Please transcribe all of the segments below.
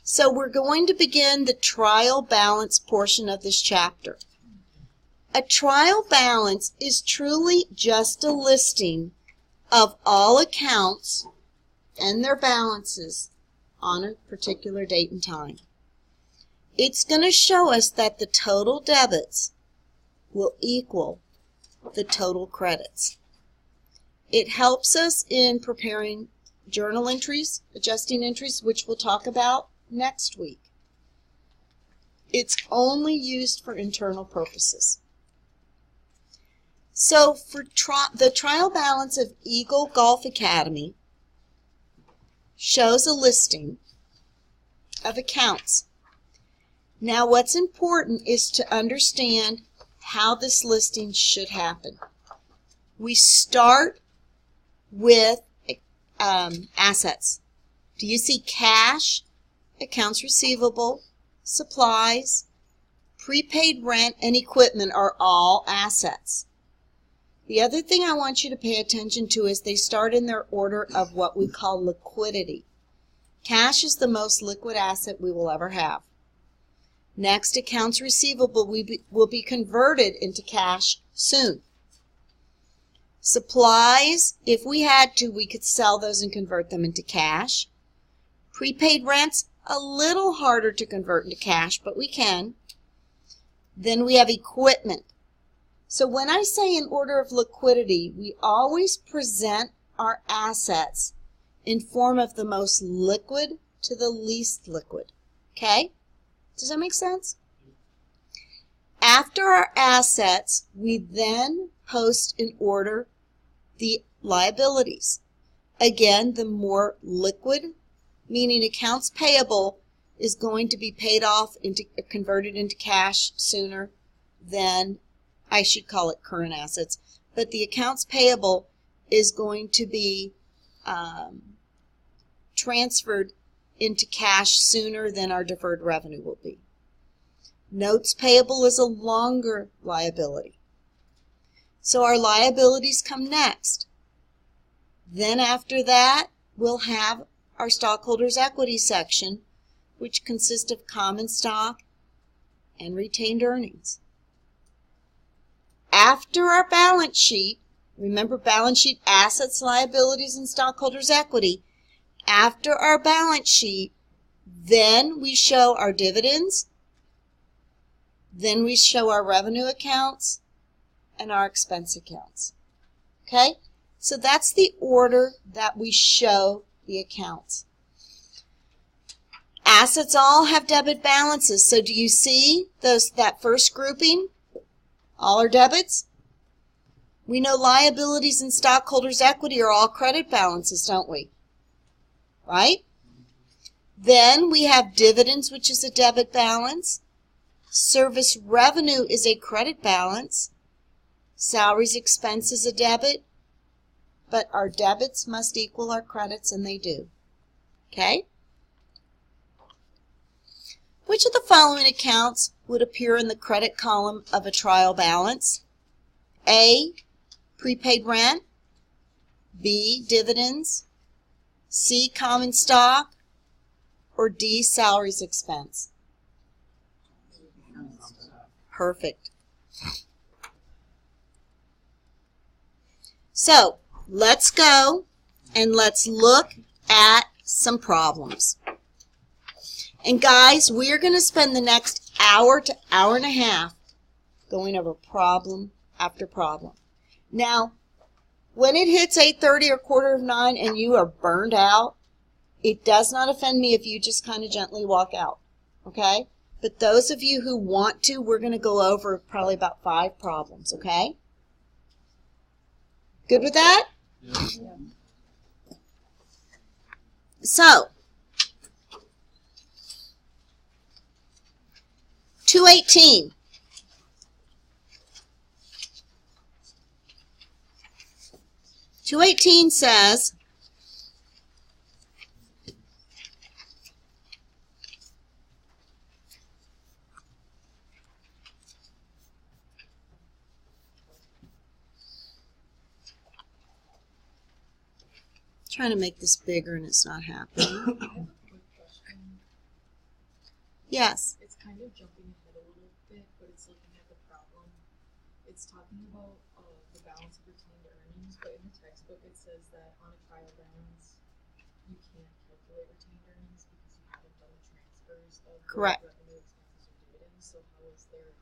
So we're going to begin the trial balance portion of this chapter. A trial balance is truly just a listing of all accounts and their balances on a particular date and time. It's going to show us that the total debits will equal the total credits. It helps us in preparing journal entries, adjusting entries, which we'll talk about next week. It's only used for internal purposes. So for the trial balance of Eagle Golf Academy shows a listing of accounts. Now what's important is to understand how this listing should happen. We start with assets. Do you see cash, accounts receivable, supplies, prepaid rent, and equipment are all assets? The other thing I want you to pay attention to is they start in their order of what we call liquidity. Cash is the most liquid asset we will ever have. Next, accounts receivable will be converted into cash soon. Supplies, if we had to, we could sell those and convert them into cash. Prepaid rents, a little harder to convert into cash, but we can. Then we have equipment. So when I say in order of liquidity, we always present our assets in form of the most liquid to the least liquid. Okay? Does that make sense? After our assets, we then post in order the liabilities. Again, the more liquid, meaning accounts payable, is going to be paid off, converted into cash sooner than, I should call it current assets, but the accounts payable is going to be transferred into cash sooner than our deferred revenue will be. Notes payable is a longer liability. So our liabilities come next. Then after that, we'll have our stockholders' equity section, which consists of common stock and retained earnings. After our balance sheet, remember balance sheet, assets, liabilities, and stockholders' equity. After our balance sheet, then we show our dividends, then we show our revenue accounts, and our expense accounts. Okay? So that's the order that we show the accounts. Assets all have debit balances. So do you see that first grouping? All are debits? We know liabilities and stockholders' equity are all credit balances, don't we? Right? Then we have dividends, which is a debit balance. Service revenue is a credit balance. Salaries expense is a debit. But our debits must equal our credits, and they do. Okay? Which of the following accounts would appear in the credit column of a trial balance? A, prepaid rent. B, dividends. C, common stock. Or D, salaries expense. Perfect. So, let's go and let's look at some problems. And guys, we are going to spend the next hour to hour and a half going over problem after problem. Now, when it hits 8:30 or 8:45 and you are burned out, it does not offend me if you just kind of gently walk out, okay? But those of you who want to, we're going to go over probably about 5 problems, okay? Good with that? Yeah. So, 218. .218 says, trying to make this bigger and it's not happening. Yes. It's kind of jumping ahead a little bit, but it's looking at the problem. It's talking about the balance of retained earnings, but in the textbook it says that on a trial balance, you can't calculate retained earnings because you haven't done the transfers of Correct. revenue, expenses, or dividends. So how is there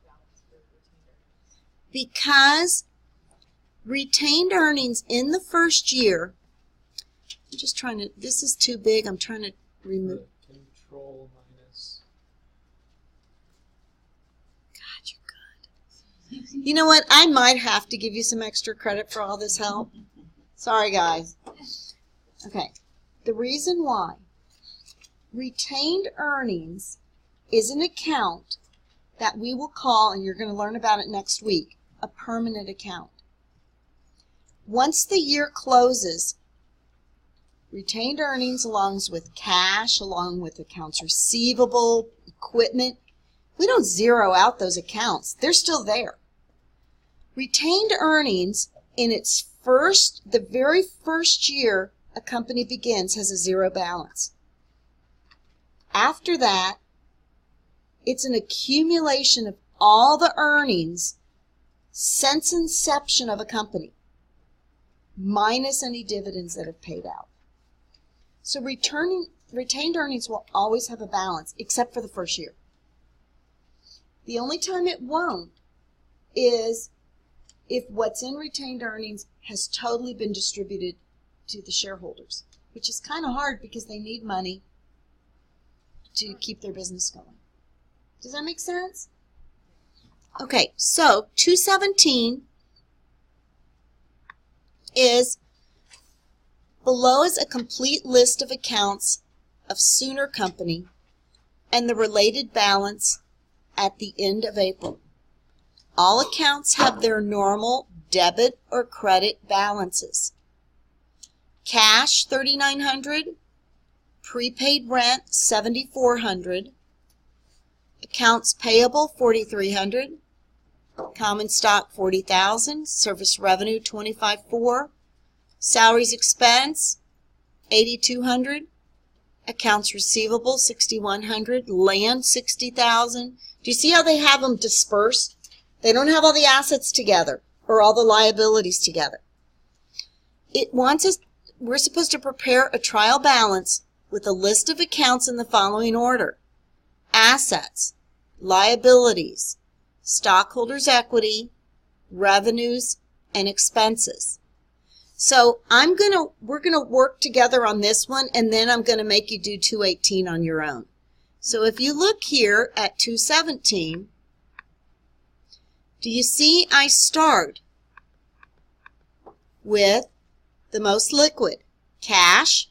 balance for retained earnings? Because retained earnings in the first year, I'm just trying to, this is too big, I'm trying to remove. Control minus. God, you're good. You know what? I might have to give you some extra credit for all this help. Sorry, guys. Okay. The reason why retained earnings is an account that we will call, and you're going to learn about it next week, a permanent account. Once the year closes, retained earnings along with cash, along with accounts receivable, equipment, we don't zero out those accounts. They're still there. Retained earnings in its the very first year a company begins has a zero balance. After that, it's an accumulation of all the earnings since inception of a company, minus any dividends that have paid out. So retained earnings will always have a balance, except for the first year. The only time it won't is if what's in retained earnings has totally been distributed to the shareholders, which is kind of hard because they need money to keep their business going. Does that make sense? Okay, so 217 is below is a complete list of accounts of Sooner Company and the related balance at the end of April. All accounts have their normal debit or credit balances. Cash, $3,900. Prepaid rent, $7,400. Accounts payable, $4,300. Common stock, $40,000. Service revenue, $25,400. Salaries expense, $8,200. Accounts receivable, $6,100. Land, $60,000. Do you see how they have them dispersed? They don't have all the assets together or all the liabilities together. We're supposed to prepare a trial balance with a list of accounts in the following order: assets, liabilities, stockholders' equity, revenues, and expenses. So we're gonna work together on this one, and then I'm gonna make you do 218 on your own. So if you look here at 217, do you see I start with the most liquid, cash,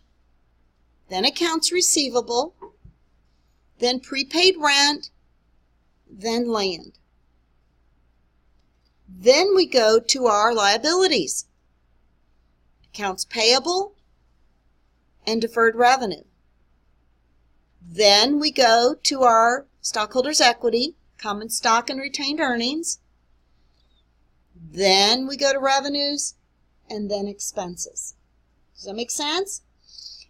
then accounts receivable, then prepaid rent, then land. Then we go to our liabilities, accounts payable, and deferred revenue. Then we go to our stockholders' equity, common stock and retained earnings. Then we go to revenues, and then expenses. Does that make sense?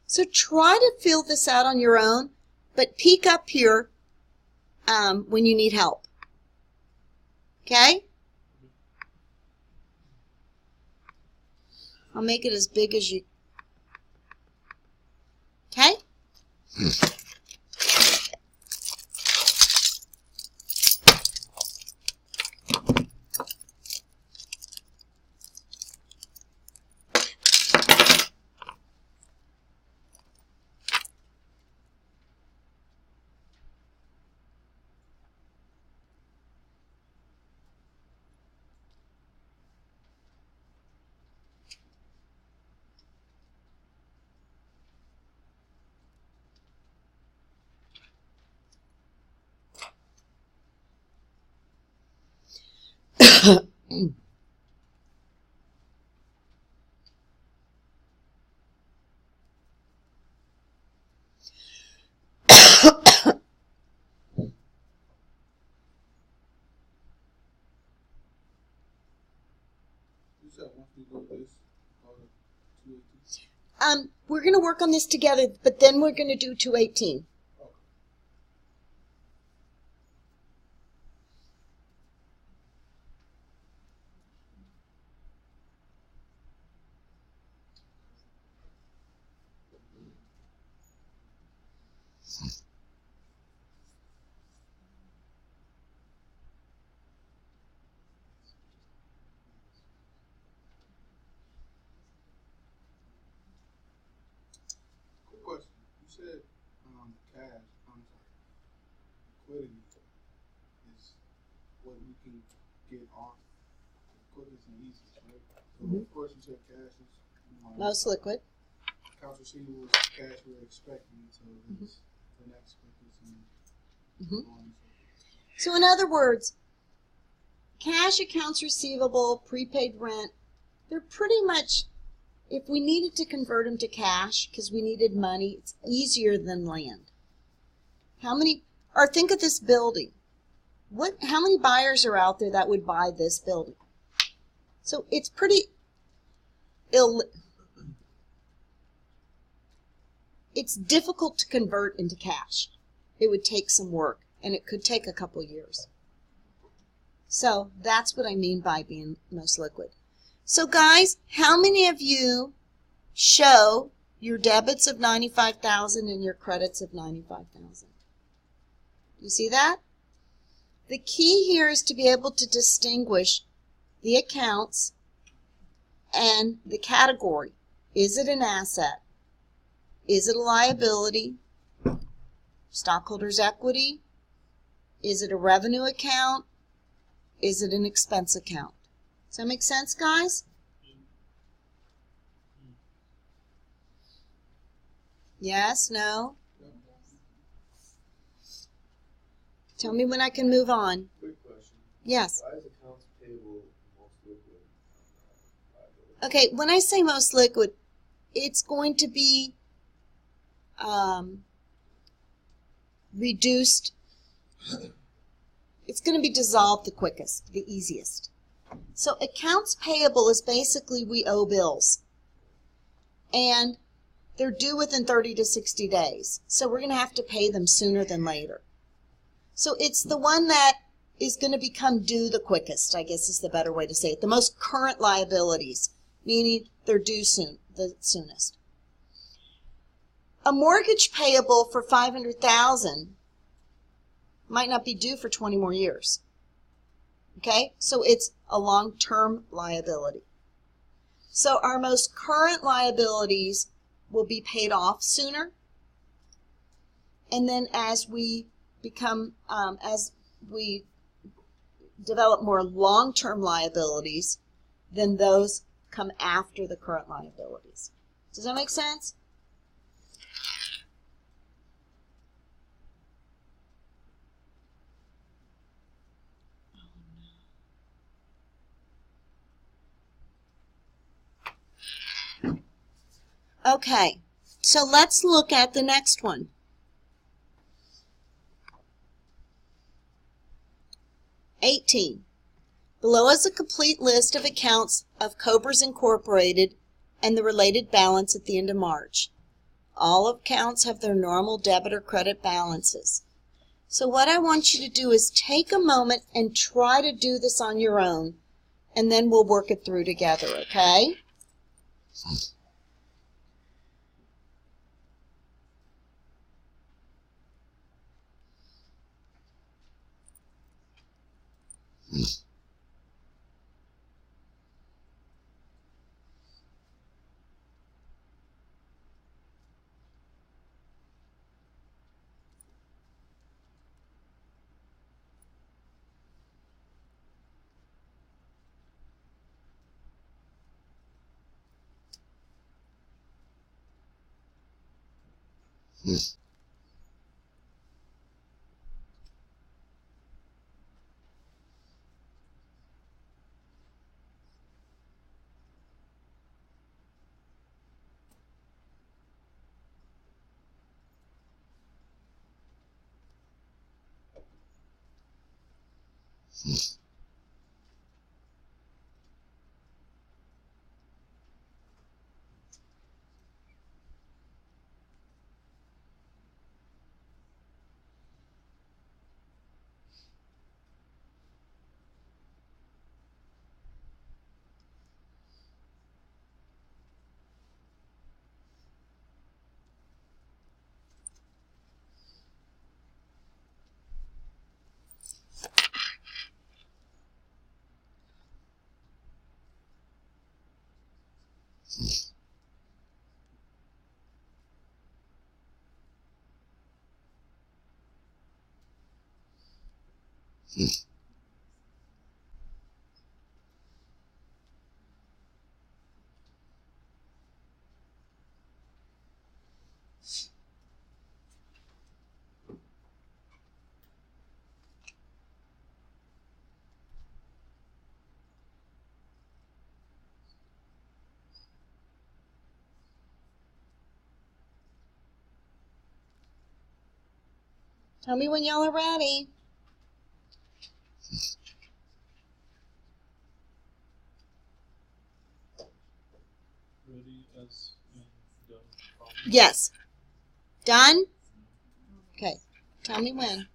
So try to fill this out on your own, but peek up here when you need help. Okay? I'll make it as big as you... Okay? We're going to work on this together, but then we're going to do 218. Quick question. You said cash, I'm sorry, liquidity is what we can get off the quickest and easiest, right? So Mhm. of course you said cash is Most liquid. accounts receivable is cash we're expecting, so it's the next quickest and Mhm. so on and so forth. So in other words, cash, accounts receivable, prepaid rent, they're pretty much, if we needed to convert them to cash because we needed money, it's easier than land. Or think of this building. How many buyers are out there that would buy this building? So it's pretty it's difficult to convert into cash. It would take some work, and it could take a couple years. So that's what I mean by being most liquid. So guys, how many of you show your debits of 95,000 and your credits of 95,000? You see that? The key here is to be able to distinguish the accounts and the category. Is it an asset? Is it a liability? Stockholders' equity? Is it a revenue account? Is it an expense account? Does that make sense, guys? Yes? No? Tell me when I can move on. Quick question. Yes. Why is accounts payable most liquid? Okay, when I say most liquid, it's going to be reduced. It's going to be dissolved the quickest, the easiest. So accounts payable is basically we owe bills. And they're due within 30 to 60 days. So we're going to have to pay them sooner than later. So it's the one that is going to become due the quickest, I guess is the better way to say it. The most current liabilities, meaning they're due soon, the soonest. A mortgage payable for $500,000 might not be due for 20 more years. Okay? So it's a long-term liability. So our most current liabilities will be paid off sooner. And then as we develop more long-term liabilities, then those come after the current liabilities. Does that make sense? Okay, so let's look at the next one. Below is a complete list of accounts of Cobras Incorporated and the related balance at the end of March. All accounts have their normal debit or credit balances. So what I want you to do is take a moment and try to do this on your own, and then we'll work it through together, okay? Tell me when y'all are ready. Ready as in done. Yes. Done? Okay. Tell me when.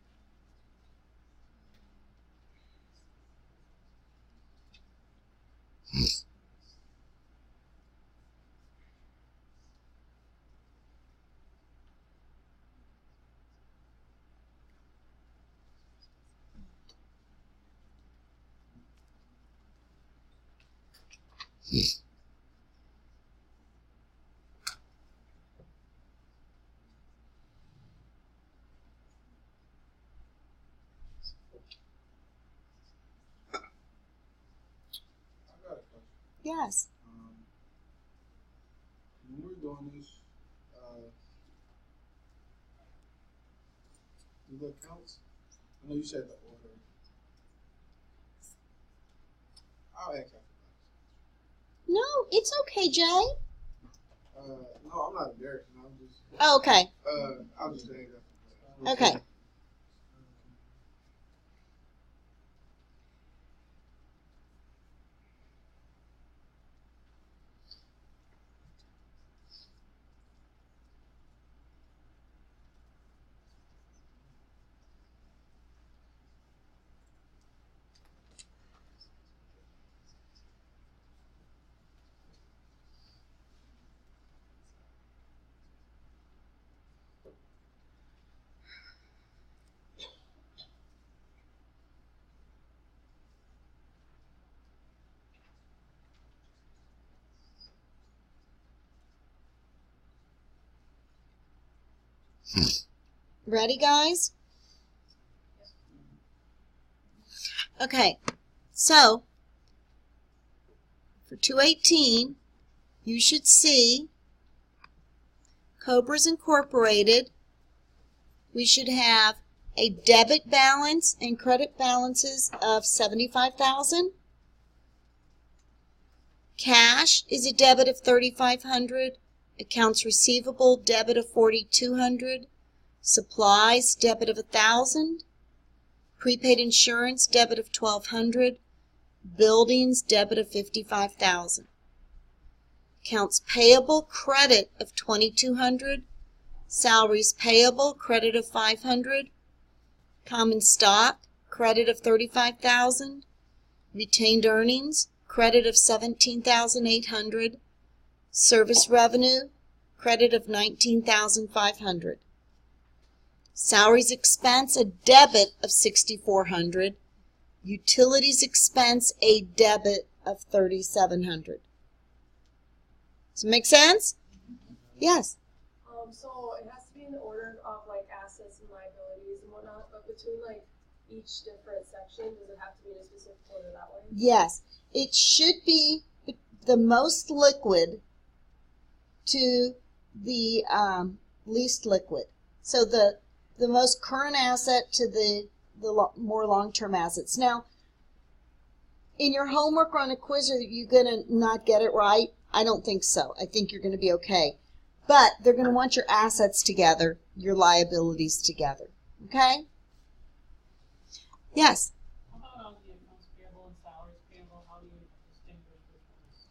I got a question. Yes. When we're doing this, the accounts, I know you said the order. I'll ask after No, it's okay, Jay. that. No, I'm not embarrassing. I'm just, Oh, okay. I'll just say that. Okay. Ready, guys? Okay. So, for 218, you should see Cobras Incorporated. We should have a debit balance and credit balances of $75,000. Cash is a debit of $3,500. Accounts receivable, debit of $4,200. Supplies, debit of $1,000. Prepaid insurance, debit of $1,200. Buildings, debit of $55,000. Accounts payable, credit of $2,200. Salaries payable, credit of $500. Common stock, credit of $35,000. Retained earnings, credit of $17,800. Service revenue, credit of $19,500. Salaries expense, a debit of $6,400. Utilities expense, a debit of $3,700. Does it make sense? Yes. So it has to be in the order of like assets and liabilities and whatnot, but between like each different section, does it have to be in a specific order that way? Yes. It should be the most liquid to the least liquid. So the most current asset to the more long-term assets. Now, in your homework on a quiz, are you going to not get it right? I don't think so. I think you're going to be okay. But they're going to want your assets together, your liabilities together. Okay? Yes? How about the accounts payable and salaries payable? How do you distinguish which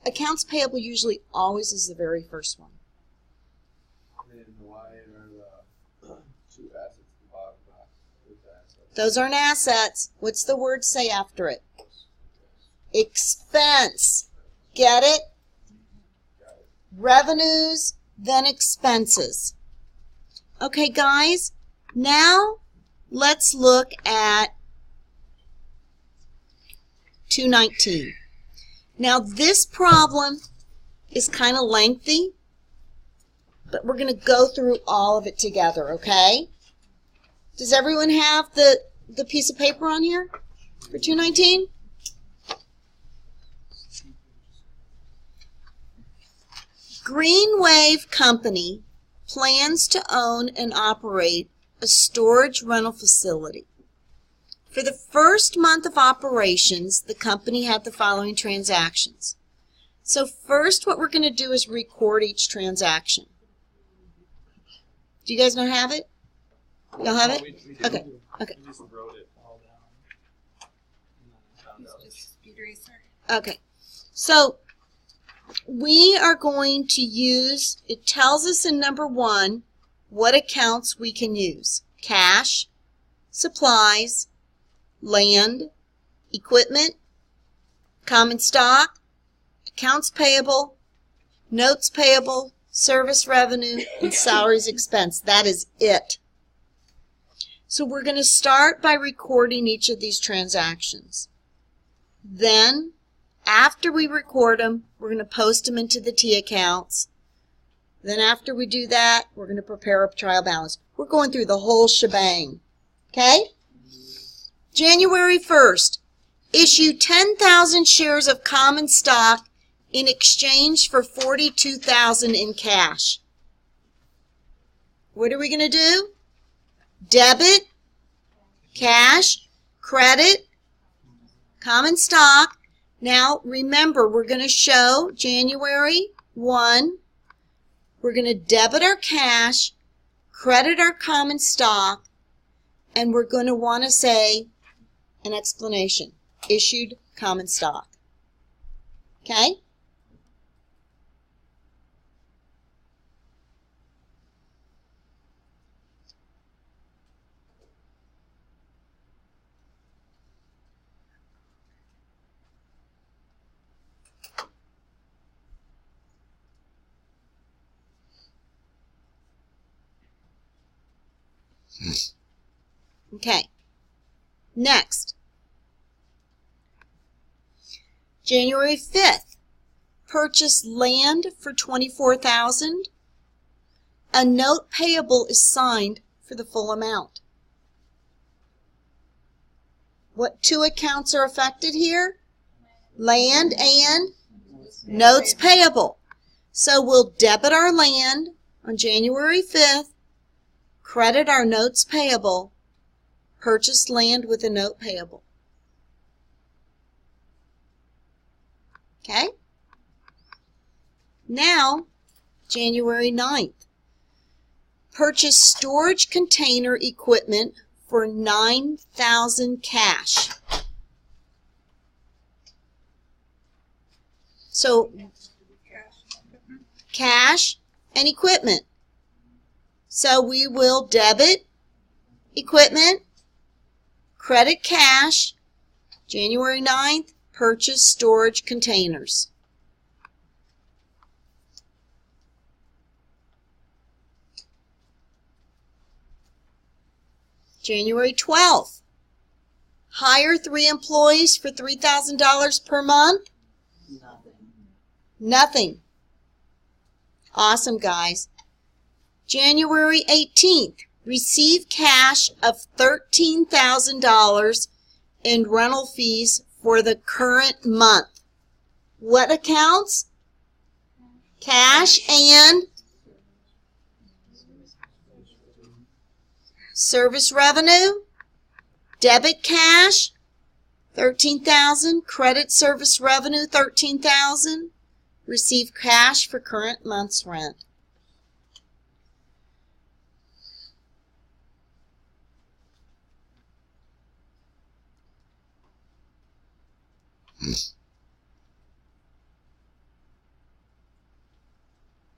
ones? Accounts payable usually always is the very first one. And then why are the two assets at the bottom not with the assets? Those aren't assets. What's the word say after it? Expense. Get it? Got it. Revenues, then expenses. Okay, guys, now let's look at 219. Now, this problem is kind of lengthy, but we're going to go through all of it together, okay? Does everyone have the piece of paper on here for 219? Green Wave Company plans to own and operate a storage rental facility. For the first month of operations, the company had the following transactions. So first, what we're going to do is record each transaction. Do you guys not have it? Y'all have it? We Okay. Okay. We just wrote it all down. And then found out. Speed racer. Okay. So we are going to use, it tells us in number 1 what accounts we can use. Cash, supplies, land, equipment, common stock, accounts payable, notes payable, service revenue, and salaries expense. That is it. So we're going to start by recording each of these transactions. Then, after we record them, we're going to post them into the T accounts. Then after we do that, we're going to prepare a trial balance. We're going through the whole shebang. Okay? January 1st, issue 10,000 shares of common stock in exchange for $42,000 in cash. What are we going to do? Debit, cash, credit, common stock. Now, remember, we're going to show January 1. We're going to debit our cash, credit our common stock, and we're going to want to say an explanation. Issued common stock. Okay? Okay. Next. January 5th. Purchase land for $24,000. A note payable is signed for the full amount. What 2 accounts are affected here? Land and notes payable. So we'll debit our land on January 5th, credit our notes payable, purchase land with a note payable. Okay? Now, January 9th. Purchase storage container equipment for $9,000 cash. So, cash and equipment. So we will debit equipment, credit cash, January 9th, purchase storage containers. January 12th, hire 3 employees for $3,000 per month? Nothing. Awesome, guys. January 18th, receive cash of $13,000 in rental fees for the current month. What accounts? Cash and service revenue, debit cash, $13,000, credit service revenue, $13,000, receive cash for current month's rent.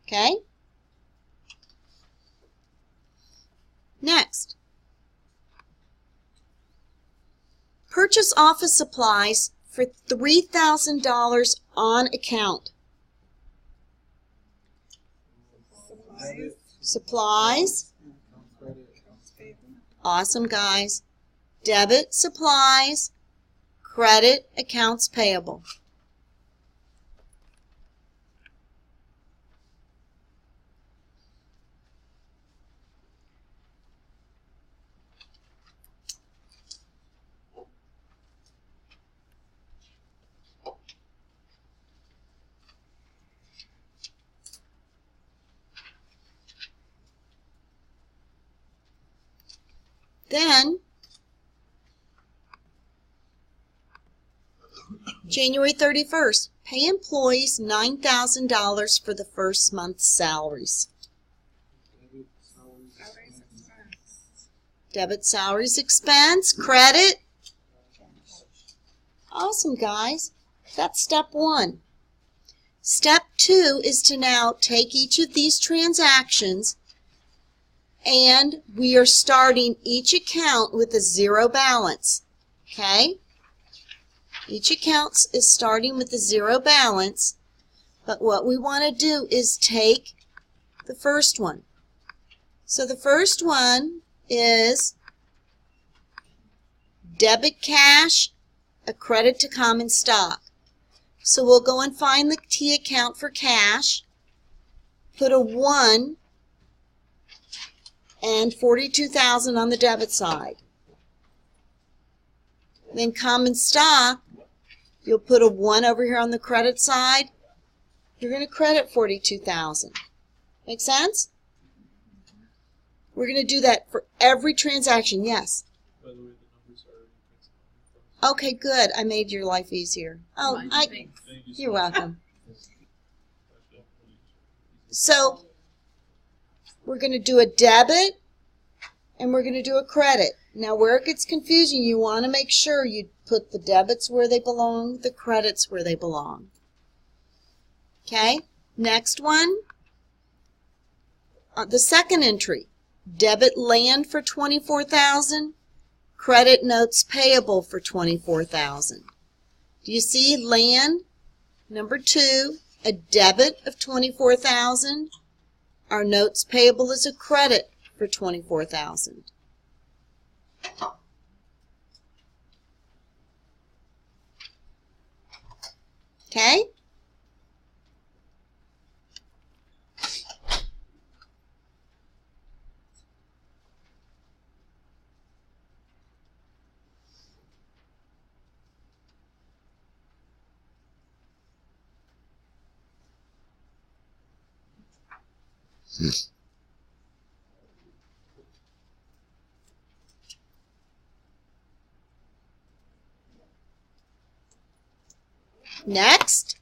Okay? Next. Purchase office supplies for $3,000 on account. Supplies. Awesome, guys. Debit, supplies. Credit, accounts payable. Then, January 31st, pay employees $9,000 for the first month's salaries. Debit salaries expense, credit. Awesome, guys. That's step 1. Step 2 is to now take each of these transactions, and we are starting each account with a 0 balance. Okay? Each account is starting with a 0 balance, but what we want to do is take the first one. So the first one is debit cash, a credit to common stock. So we'll go and find the T account for cash, put a 1 and 42,000 on the debit side. Then common stock, you'll put a 1 over here on the credit side. You're going to credit 42,000. Make sense? We're going to do that for every transaction. Yes. By the way, the numbers are in principle. Okay, good. I made your life easier. Oh, Thank you so you're much. welcome. So we're going to do a debit and we're going to do a credit. Now where it gets confusing, you want to make sure you put the debits where they belong, the credits where they belong. Okay, next one. The second entry, debit land for $24,000, credit notes payable for $24,000. Do you see land? Number 2, a debit of $24,000. Our notes payable is a credit for $24,000. Okay? Next,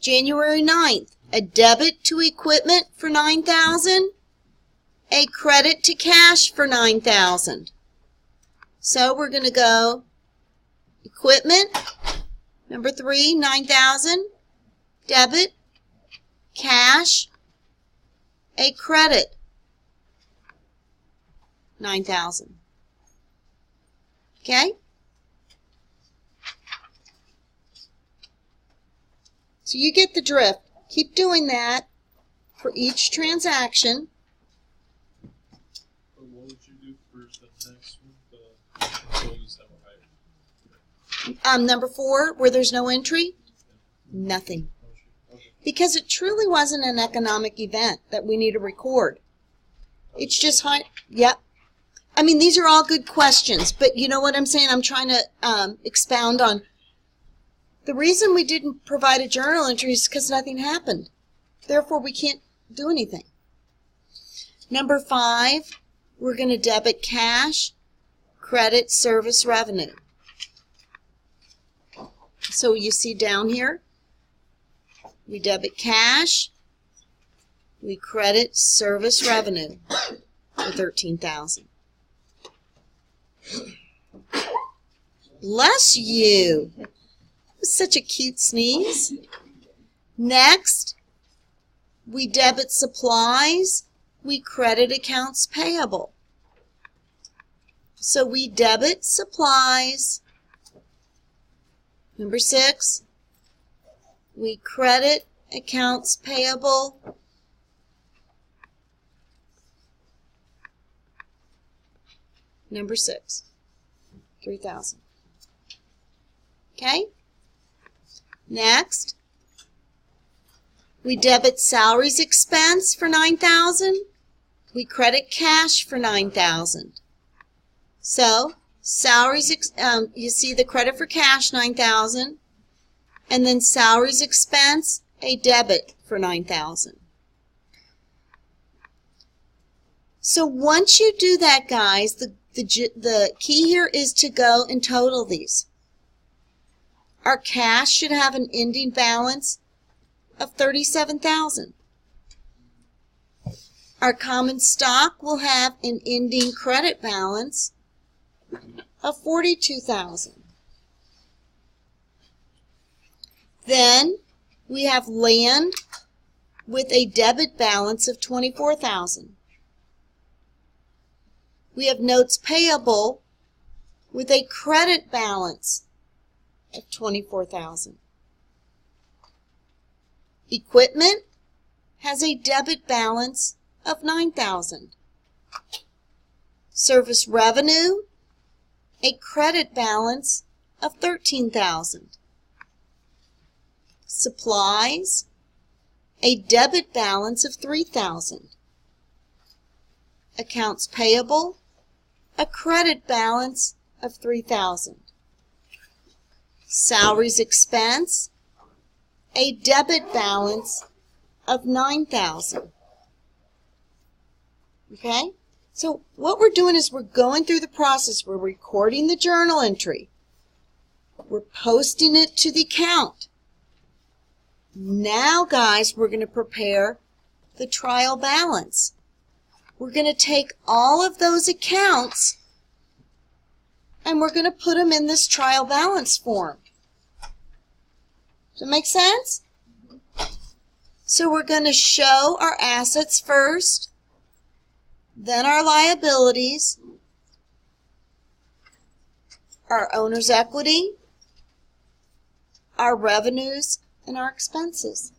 January 9th, a debit to equipment for $9,000, a credit to cash for $9,000. So we're going to go equipment, number 3, $9,000, debit, cash, a credit, $9,000. Okay? So you get the drift. Keep doing that for each transaction. But what would you do for the next one? The employees that were hired. Number 4, where there's no entry, nothing. Okay. Because it truly wasn't an economic event that we need to record. It's just high. Yep. I mean, these are all good questions, but you know what I'm saying? I'm trying to expound on. The reason we didn't provide a journal entry is because nothing happened. Therefore, we can't do anything. Number 5, we're going to debit cash, credit service revenue. So you see down here, we debit cash, we credit service revenue for $13,000. Bless you. Such a cute sneeze. Next, we debit supplies, we credit accounts payable. So we debit supplies. Number 6, we credit accounts payable. Number 6, $3,000. Okay? Next, we debit salaries expense for $9,000. We credit cash for $9,000. So, salaries, you see the credit for cash, $9,000. And then salaries expense a debit for $9,000. So once you do that, guys, the key here is to go and total these. Our cash should have an ending balance of $37,000. Our common stock will have an ending credit balance of $42,000. Then we have land with a debit balance of $24,000. We have notes payable with a credit balance of $24,000. Equipment has a debit balance of $9,000. Service revenue, a credit balance of $13,000. Supplies, a debit balance of $3,000. Accounts payable, a credit balance of $3,000. Salaries expense, a debit balance of $9,000. Okay? So what we're doing is we're going through the process. We're recording the journal entry. We're posting it to the account. Now, guys, we're going to prepare the trial balance. We're going to take all of those accounts and we're going to put them in this trial balance form. Does that make sense? So we're going to show our assets first, then our liabilities, our owner's equity, our revenues, and our expenses.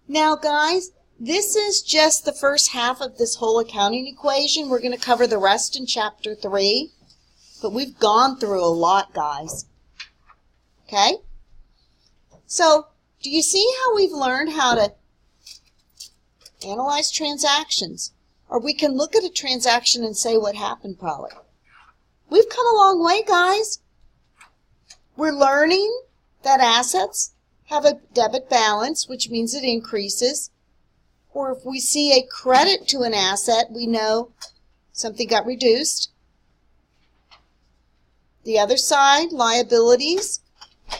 Now, guys, this is just the first half of this whole accounting equation. We're going to cover the rest in Chapter 3, but we've gone through a lot, guys. Okay? So, do you see how we've learned how to analyze transactions? Or we can look at a transaction and say what happened probably. We've come a long way, guys. We're learning that assets have a debit balance, which means it increases. Or if we see a credit to an asset, we know something got reduced. The other side, liabilities.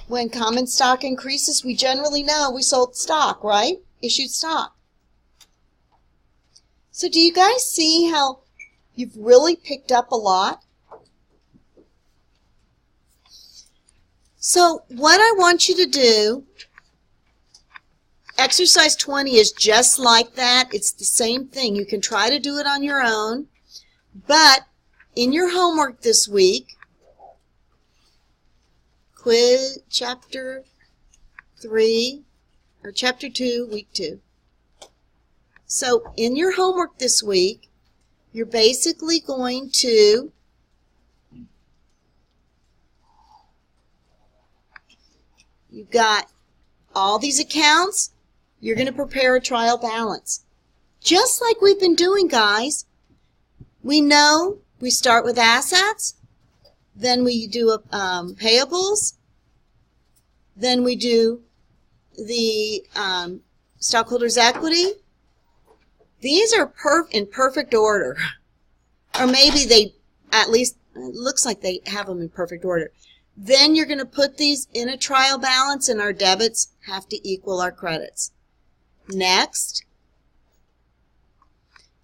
When common stock increases, we generally know we sold stock, right? Issued stock. So do you guys see how you've really picked up a lot? So what I want you to do, exercise 20 is just like that. It's the same thing. You can try to do it on your own, but in your homework this week, quiz chapter 3, or chapter 2, week 2. So in your homework this week, you're basically going to you've got all these accounts. You're going to prepare a trial balance. Just like we've been doing, guys. We know we start with assets. Then we do payables. Then we do the stockholders' equity. These are in perfect order. Or maybe they, at least, it looks like they have them in perfect order. Then you're going to put these in a trial balance, and our debits have to equal our credits. Next,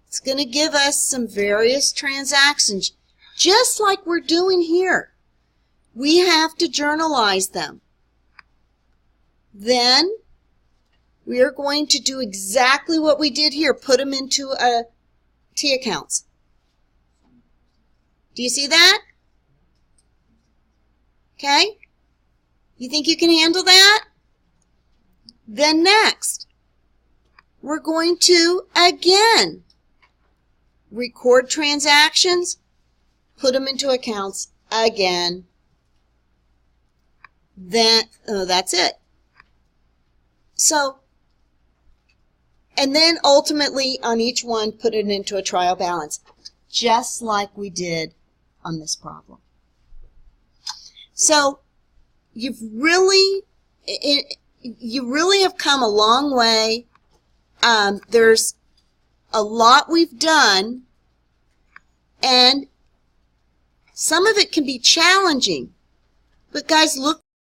it's going to give us some various transactions, just like we're doing here. We have to journalize them. Then we are going to do exactly what we did here, put them into a T accounts. Do you see that? Okay? You think you can handle that? Then next, we're going to, again, record transactions, put them into accounts again. Then, that's it. So, and then ultimately on each one, put it into a trial balance, just like we did on this problem. So you really have come a long way. There's a lot we've done, and some of it can be challenging. But guys, look